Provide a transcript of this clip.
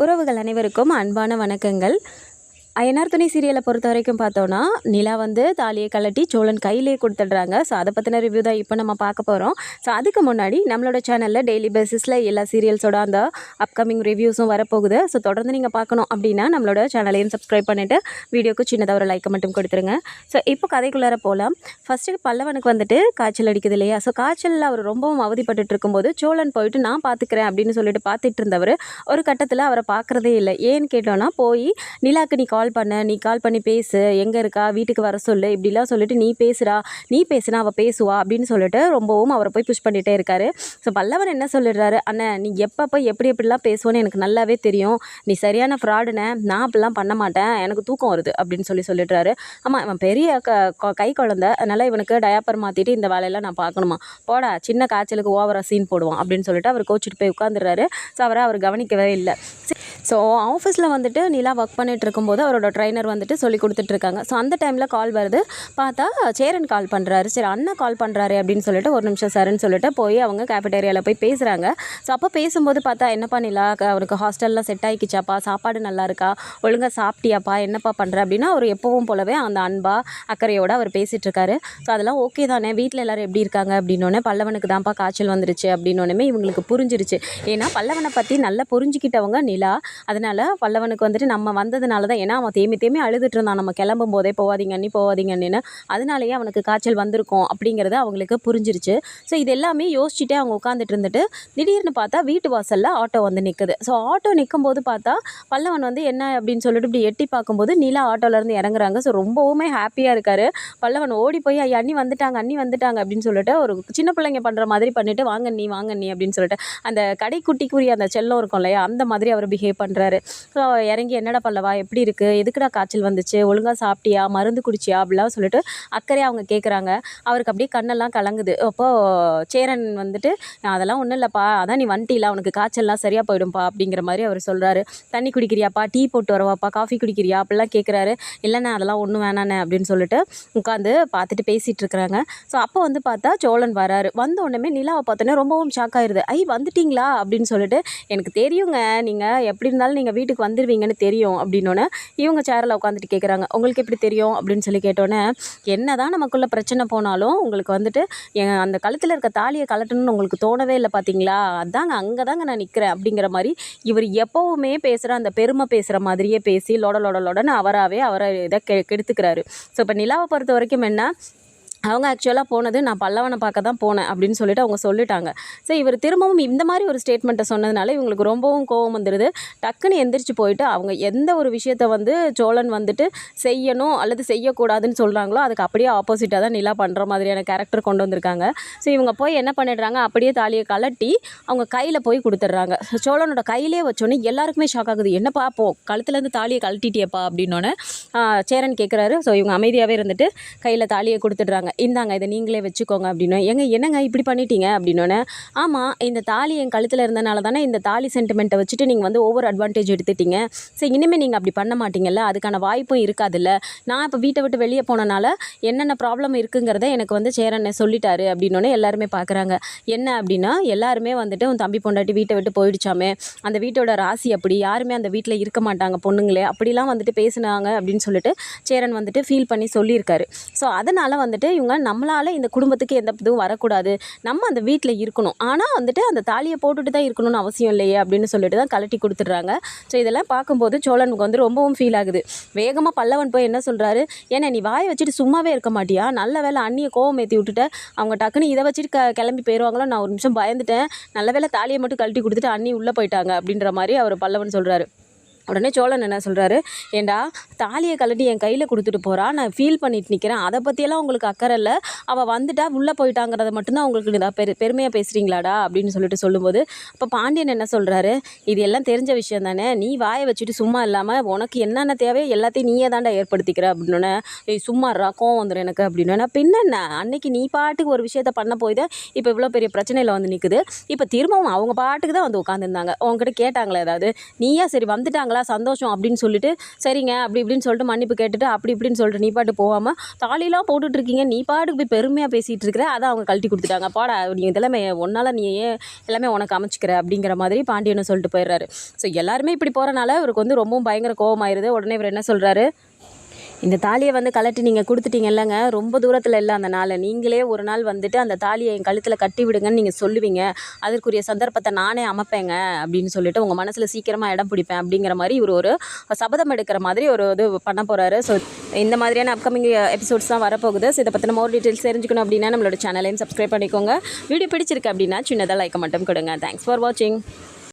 உறவுகள் அனைவருக்கும் அன்பான வணக்கங்கள். அய்யனார் துணை சீரியலை பொறுத்த வரைக்கும் பார்த்தோன்னா, நிலா வந்து தாலியை கழட்டி சோழன் கையிலே கொடுத்துட்றாங்க. ஸோ அதை பற்றின ரிவ்யூ தான் இப்போ நம்ம பார்க்க போகிறோம். ஸோ அதுக்கு முன்னாடி நம்மளோட சேனலில் டெய்லி பேசிஸில் எல்லா சீரியல்ஸோட அந்த அப்கமிங் ரிவ்யூஸும் வரப்போகுது. ஸோ தொடர்ந்து நீங்கள் பார்க்கணும் அப்படின்னா நம்மளோட சேனலையும் சப்ஸ்கிரைப் பண்ணிவிட்டு வீடியோக்கு சின்னதாக ஒரு லைக்கை மட்டும் கொடுத்துருங்க. ஸோ இப்போ கதைக்குள்ளார போகலாம். ஃபஸ்ட்டு பல்லவனுக்கு வந்துட்டு காய்ச்சல் அடிக்குது இல்லையா? ஸோ காய்ச்சலில் அவர் ரொம்பவும் அவதிப்பட்டு இருக்கும்போது சோழன் போயிட்டு நான் பார்த்துக்கிறேன் அப்படின்னு சொல்லிட்டு பார்த்துட்டு இருந்தவர் ஒரு கட்டத்தில் அவரை பார்க்குறதே இல்லை. ஏன்னு கேட்டோன்னா, போய் நிலாக்கு நீ கால் பண்ணி பேசு, எங்கே இருக்கா, வீட்டுக்கு வர சொல்லு, இப்படிலாம் சொல்லிட்டு நீ பேசுனா அவள் பேசுவா அப்படின்னு சொல்லிட்டு ரொம்பவும் அவரை போய் புஷ் பண்ணிகிட்டே இருக்காரு. ஸோ பல்லவன் என்ன சொல்லிடுறாரு, அண்ணன் நீ எப்பப்போ எப்படிலாம் பேசுவோன்னு எனக்கு நல்லாவே தெரியும், நீ சரியான ஃப்ராடுண்ணே, நான் அப்படிலாம் பண்ண மாட்டேன், எனக்கு தூக்கம் வருது அப்படின்னு சொல்லிடுறாரு. ஆமாம், இவன் பெரிய கை குழந்தை, அதனால் இவனுக்கு டயாப்பர் மாற்றிட்டு இந்த வேலையெல்லாம் நான் பார்க்கணுமா, போடா சின்ன காய்ச்சலுக்கு ஓவராக சீன் போடுவான் அப்படின்னு சொல்லிட்டு அவர் கோச்சிட்டு போய் உட்காந்துடுறாரு. ஸோ அவர் கவனிக்கவே இல்லை. ஸோ ஆஃபீஸில் வந்துட்டு நிலா ஒர்க் பண்ணிகிட்டு இருக்கும்போது அவரோட ட்ரைனர் வந்துட்டு சொல்லி கொடுத்துட்ருக்காங்க. ஸோ அந்த டைமில் கால் வருது. பார்த்தா சேரன் கால் பண்ணுறாரு. சரி அண்ணா கால் பண்ணுறாரு அப்படின்னு சொல்லிட்டு ஒரு நிமிஷம் சார்ன்னு சொல்லிட்டு போய் அவங்க கேஃபேட்டேரியாவில் போய் பேசுகிறாங்க. ஸோ அப்போ பேசும்போது பார்த்தா, என்னப்பா நிலா, அவருக்கு ஹாஸ்டல்லாம் செட் ஆகிக்கிச்சாப்பா, சாப்பாடு நல்லா இருக்கா, ஒழுங்காக சாப்பிட்டியாப்பா, என்னப்பா பண்ணுற அப்படின்னா அவர் எப்பவும் போலவே அந்த அன்பா அக்கறையோடு அவர் பேசிகிட்ருக்காரு. ஸோ அதெல்லாம் ஓகே தானே, வீட்டில் எல்லோரும் எப்படி இருக்காங்க அப்படின்னோடனே, பல்லவனுக்கு தான்ப்பா காய்ச்சல் வந்துருச்சு அப்படின்னோடனே இவங்களுக்கு புரிஞ்சிருச்சு. ஏன்னா பல்லவனை பற்றி நல்லா புரிஞ்சுக்கிட்டவங்க நிலா. அதனால் பல்லவனுக்கு வந்துட்டு நம்ம வந்ததுனால தான், ஏன்னா அவன் தேமி அழுதுட்டு இருந்தான், நம்ம கிளம்பும் போதே போவாதீங்கன்னு, அதனாலேயே அவனுக்கு காய்ச்சல் வந்திருக்கும் அப்படிங்கிறது அவங்களுக்கு புரிஞ்சிருச்சு. ஸோ இது எல்லாமே யோசிச்சுட்டே அவங்க உட்காந்துட்டு இருந்துட்டு திடீர்னு பார்த்தா வீட்டு வாசலில் ஆட்டோ வந்து நிற்குது. ஸோ ஆட்டோ நிற்கும்போது பார்த்தா பல்லவன் வந்து என்ன அப்படின்னு சொல்லிட்டு இப்படி எட்டி பார்க்கும்போது நிலா ஆட்டோலேருந்து இறங்குறாங்க. ஸோ ரொம்பவுமே ஹாப்பியாக இருக்கார். பல்லவன் ஓடி போய் ஐயா அண்ணி வந்துட்டாங்க அப்படின்னு சொல்லிட்டு ஒரு சின்ன பிள்ளைங்க பண்ணுற மாதிரி பண்ணிவிட்டு வாங்க நீ அப்படின்னு சொல்லிட்டு அந்த கடைக்குட்டிக்குரிய அந்த செல்லம் இருக்கும் இல்லையா, அந்த மாதிரி அவர் பிஹேவ் பண்ணுறாரு. ஸோ இறங்கி, என்னடா பல்லவா எப்படி இருக்குது, எதுக்குடா காய்ச்சல் வந்துச்சு, ஒழுங்காக சாப்பிட்டியா, மருந்து குடிச்சியா அப்படிலாம் சொல்லிட்டு அக்கறையாக அவங்க கேட்குறாங்க. அவருக்கு அப்படியே கண்ணெல்லாம் கலங்குது. அப்போது சேரன் வந்துட்டு, அதெல்லாம் ஒன்றும் இல்லைப்பா, அதான் நீ வந்துட்டீல, அவனுக்கு காய்ச்சல்லாம் சரியாக போயிடும்பா அப்படிங்கிற மாதிரி அவர் சொல்கிறாரு. தண்ணி குடிக்கிறியாப்பா, டீ போட்டு வரவாப்பா, காஃபி குடிக்கிறியா அப்படிலாம் கேட்குறாரு. இல்லைண்ணே அதெல்லாம் ஒன்றும் வேணாண்ணே அப்படின்னு சொல்லிட்டு உட்காந்து பார்த்துட்டு பேசிகிட்டு இருக்கிறாங்க. ஸோ அப்போ வந்து பார்த்தா சோழன் வராரு. வந்த உடனே நிலாவை பார்த்தோன்னே ரொம்பவும் ஷாக் ஆயிடுது. வந்துட்டீங்களா அப்படின்னு சொல்லிட்டு, எனக்கு தெரியுங்க, நீங்கள் எப்படி இருந்தாலும் நீங்கள் வீட்டுக்கு வந்துடுவீங்கன்னு தெரியும் அப்படின்னோடனே இவங்க சேரில் உட்காந்துட்டு கேட்குறாங்க, உங்களுக்கு எப்படி தெரியும் அப்படின்னு சொல்லி கேட்டோன்னே, என்ன தான் நமக்குள்ளே பிரச்சனை போனாலும் உங்களுக்கு வந்துட்டு அந்த கழுத்தில் இருக்க தாலியை கலட்டணும்னு உங்களுக்கு தோணவே இல்லை பார்த்தீங்களா, அங்கே தாங்க நான் நிற்கிறேன் அப்படிங்கிற மாதிரி இவர் எப்போவுமே பேசுகிற அந்த பெருமை பேசுகிற மாதிரியே பேசி லொடன்னு அவரை இதை கெடுத்துக்கிறாரு. ஸோ இப்போ நிலாவை பொறுத்த வரைக்கும் என்ன, அவங்க ஆக்சுவலாக போனது நான் பல்லவனை பார்க்க தான் போனேன் அப்படின்னு சொல்லிட்டு அவங்க சொல்லிட்டாங்க. ஸோ இவர் திரும்பவும் இந்த மாதிரி ஒரு ஸ்டேட்மெண்ட்டை சொன்னதுனால இவங்களுக்கு ரொம்பவும் கோவம் வந்துடுது. டக்குன்னு எந்திரிச்சு போயிட்டு அவங்க எந்த ஒரு விஷயத்தை வந்து சோழன் வந்துட்டு செய்யணும் அல்லது செய்யக்கூடாதுன்னு சொல்கிறாங்களோ அதுக்கு அப்படியே ஆப்போசிட்டாக தான் நிலா பண்ணுற மாதிரியான கேரக்டர் கொண்டு வந்திருக்காங்க. ஸோ இவங்க போய் என்ன பண்ணிடுறாங்க, அப்படியே தாலியை கலட்டி அவங்க கையில் போய் கொடுத்துட்றாங்க. சோழனோட கையிலே வச்சோன்னே எல்லாருக்குமே ஷாக் ஆகுது. என்னப்பா கழுத்துலேருந்து தாலியை கழட்டிட்டியப்பா அப்படின்னோடனே சேரன் கேட்குறாரு. ஸோ இவங்க அமைதியாகவே இருந்துட்டு கையில் தாலியை கொடுத்துட்றாங்க. இந்தாங்க இதை நீங்களே வச்சுக்கோங்க அப்படின்னு. என்னங்க இப்படி பண்ணிட்டீங்க அப்படின்னோடனே, ஆமாம் இந்த தாலி என் கழுத்தில் இருந்தனால தானே இந்த தாலி சென்டிமெண்ட்டை வச்சுட்டு நீங்கள் வந்து ஓவர் அட்வான்டேஜ் எடுத்துட்டீங்க. சரி இனிமேல் நீங்கள் அப்படி பண்ண மாட்டீங்கல்ல, அதுக்கான வாய்ப்பும் இருக்காதுல்ல, நான் இப்போ வீட்டை விட்டு வெளியே போனனால என்னென்ன ப்ராப்ளம் இருக்குங்கிறத எனக்கு வந்து சேரன் சொல்லிட்டாரு அப்படின்னோடனே எல்லாருமே பார்க்குறாங்க. என்ன அப்படின்னா, எல்லாருமே வந்துட்டு உன் தம்பி பொண்டாட்டி வீட்டை விட்டு போயிடுச்சாமே, அந்த வீட்டோட ராசி அப்படி, யாருமே அந்த வீட்டில் இருக்க மாட்டாங்க பொண்ணுங்களே, அப்படிலாம் வந்துட்டு பேசுனாங்க அப்படின்னு சொல்லிட்டு சேரன் வந்துட்டு ஃபீல் பண்ணி சொல்லியிருக்காரு. ஸோ அதனால் வந்துட்டு இவங்க நம்மளால் இந்த குடும்பத்துக்கு எந்த இதுவும் வரக்கூடாது, நம்ம அந்த வீட்டில் இருக்கணும், ஆனால் வந்துட்டு அந்த தாலியை போட்டுட்டு தான் இருக்கணும்னு அவசியம் இல்லையே அப்படின்னு சொல்லிட்டு தான் கலட்டி கொடுத்துட்றாங்க. ஸோ இதெல்லாம் பார்க்கும்போது சோழனுக்கு வந்து ரொம்பவும் ஃபீல் ஆகுது. வேகமாக பல்லவன் போய் என்ன சொல்கிறாரு, ஏன்னா நீ வாயை வச்சுட்டு சும்மாவே இருக்க மாட்டியா, நல்ல வேலை அண்ணியை கோவம் ஏற்றி விட்டுட்ட, அவங்க டக்குன்னு இதை வச்சுட்டு கிளம்பி போயிடுவாங்களோ, நான் ஒரு நிமிஷம் பயந்துட்டேன், நல்ல வேலை தாலியை மட்டும் கழட்டி கொடுத்துட்டு அண்ணி உள்ளே போயிட்டாங்க அப்படின்ற மாதிரி அவர் பல்லவன் சொல்கிறாரு. உடனே சோழன் என்ன சொல்கிறாரு, ஏண்டா தாலியை கழட்டி என் கையில் கொடுத்துட்டு போகிறா, நான் ஃபீல் பண்ணிட்டு நிற்கிறேன், அதை பற்றியெல்லாம் உங்களுக்கு அக்கறை இல்லை, அவள் வந்துட்டா உள்ளே போயிட்டாங்கிறத மட்டும்தான் உங்களுக்கு பெருமையாக பேசுகிறீங்களாடா அப்படின்னு சொல்லிட்டு சொல்லும்போது, அப்போ பாண்டியன் என்ன சொல்கிறாரு, இது எல்லாம் தெரிஞ்ச விஷயம் தானே, நீ வாயை வச்சுட்டு சும்மா இல்லாமல் உனக்கு என்னென்ன தேவையோ எல்லாத்தையும் நீயே தாண்டா ஏற்படுத்திக்கிற அப்படின்னோடனே, சும்மாறா கோவம் வந்துடும் எனக்கு அப்படின்னா, பின்னென்ன அன்னைக்கு நீ பாட்டுக்கு ஒரு விஷயத்த பண்ண போய் தான் இப்போ இவ்வளோ பெரிய பிரச்சனையில் வந்து நிற்குது, இப்போ திரும்பவும் அவங்க பாட்டுக்கு தான் வந்து உட்காந்துருந்தாங்க, உங்ககிட்ட கேட்டாங்களே ஏதாவது, நீயா சரி வந்துட்டாங்க கொடுத்துட்டாங்களா சந்தோஷம் அப்படின்னு சொல்லிட்டு சரிங்க அப்படி இப்படின்னு சொல்லிட்டு மன்னிப்பு கேட்டுட்டு அப்படி இப்படின்னு சொல்லிட்டு நீ பாட்டு போகாமல் தாலிலாம் போட்டுட்ருக்கீங்க, நீ பாட்டுக்கு போய் பெருமையாக பேசிகிட்டு இருக்கிற, அதான் அவங்க கழட்டி கொடுத்துட்டாங்க, பாடா நீ இதெல்லாமே ஒன்றால் நீ ஏன் எல்லாமே உனக்கு அமைச்சிக்கிற அப்படிங்கிற மாதிரி பாண்டியன்னு சொல்லிட்டு போயிடுறாரு. ஸோ எல்லாருமே இப்படி போகிறனால இவருக்கு வந்து ரொம்பவும் பயங்கர கோவமாயிருது. உடனே இவர் என்ன சொல்கிறாரு, இந்த தாலியை வந்து கழட்டி நீங்கள் கொடுத்துட்டீங்க இல்லைங்க, ரொம்ப தூரத்தில் இல்லை அந்த நாள், நீங்களே ஒரு நாள் வந்துட்டு அந்த தாலியை என் கழுத்தில் கட்டி விடுங்கன்னு நீங்கள் சொல்லுவீங்க, அதற்குரிய சந்தர்ப்பத்தை நானே அமைப்பேங்க அப்படின்னு சொல்லிட்டு உங்கள் மனசில் சீக்கிரமாக இடம் பிடிப்பேன் அப்படிங்கிற மாதிரி இவர் ஒரு சபதம் எடுக்கிற மாதிரி ஒரு இது பண்ண போகிறாரு. ஸோ இந்த மாதிரியான அப்கமிங் எபிசோட்ஸ் தான் வரப்போகுது. ஸோ இதை பற்றின மோர் டீட்டெயில்ஸ் தெரிஞ்சுக்கணும் அப்படின்னா நம்மளோட சேனலையும் சப்ஸ்கிரைப் பண்ணிக்கோங்க. வீடியோ பிடிச்சிருக்கு அப்படின்னா சின்னதாக லைக் மட்டும் கொடுங்க. தேங்க்ஸ் ஃபார் வாட்சிங்.